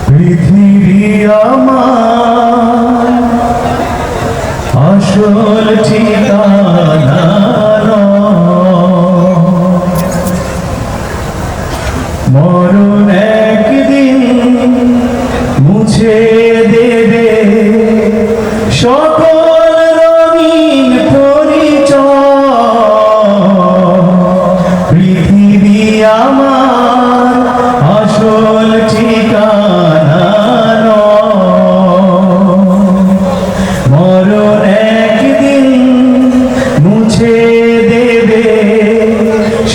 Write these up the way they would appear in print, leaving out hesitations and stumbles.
পৃথিবী আমার আসল ঠিকানা মরণ একদিন মুছে দেবে সকল রঙিন পরিচয়। পৃথিবী আমার আসল ঠিকানা মরণ একদিন মুছে দেবে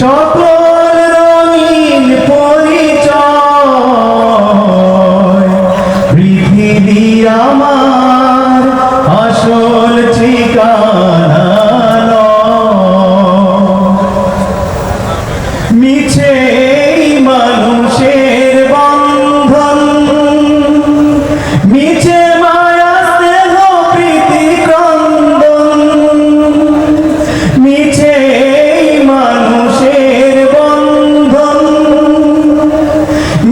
সকল রঙিন পরিচয়। পৃথিবী আমার আসল ঠিকানা মিছে মানুষের বন্ধন, মিছে মায়া স্নেহ প্রীতি ক্রন্দন, মিছে মানুষের বন্ধন,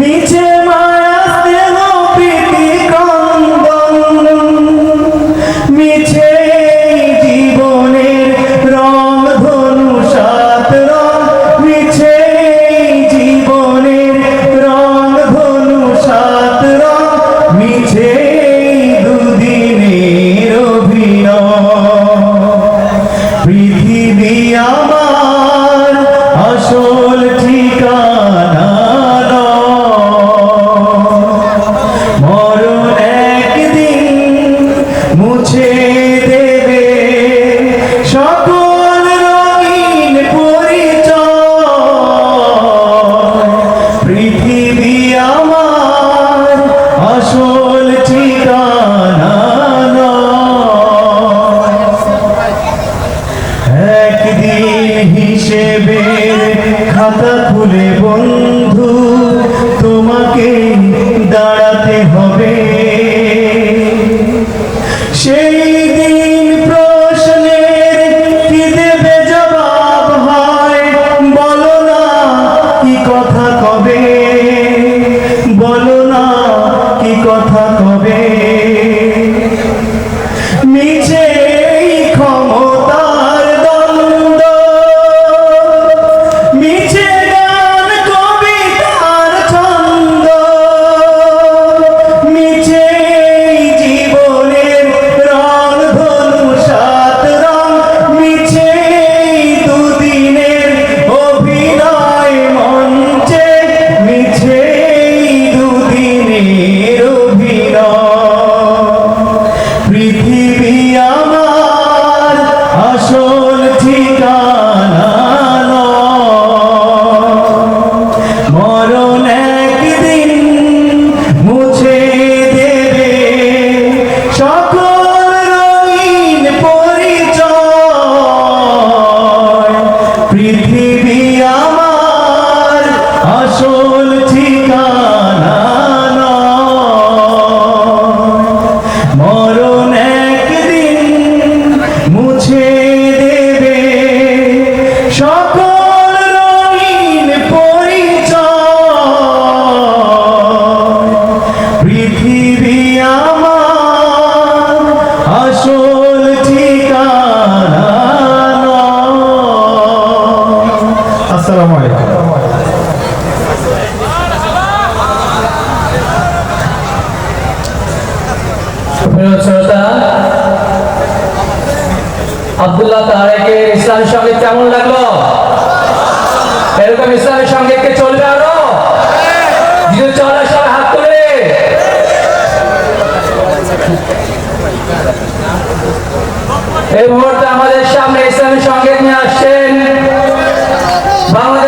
মিছে মায়া স্নেহ প্রীতি ক্রন্দন, মিছে জীবনের রং ধনু সাত রং, মিছে জীবনের রং ধনু সাত রং, মিছে দুদিনের অভিনয়। পৃথিবী আমার আসল ঠিকানা মরণ একদিন মুছে দেবে সকল রঙিন পরিচয়। পৃথিবী আমার আসল ঠিকানা একদিন হিসেবের খাতা খুলে বন্ধু তোমাকে দাঁড়াতে হবে। সেই দিন প্রশ্নের কি দেবে জবাব হয়, বলো না কি কথা কবে, বলো না কি কথা কবে। মিছে ক্ষমতার দ্বন্দ্ব, মিছে গান কবিতার ছন্দ, মিছে জীবনের রং ধনু সাত রং, মিছে দুদিনের অভিনয় মঞ্চে, মিছে দুদিনের অভিনয়। পৃথিবী আমার আসল ঠিকানা মরণ একদিন মুছে দেবে সকল রঙিন পরিচয়। পৃথিবী আমার আসল ঠিকানা মরণ একদিন মুছে দেবে সকল রঙিন পরিচয়। পৃথিবী আমার আসল ঠিকানা। আসসালামু আলাইকুম। আব্দুল্লাহ তারেকের ইসলামী সঙ্গীত কেমন লাগলো? এরকম ইসলামী সঙ্গীতকে চলবে আরো? যদি চলে সবাই হাত তুলে। এই মুহূর্তে আমাদের সামনে ইসলামী সঙ্গীত নিয়ে আসছেন বাংলাদেশ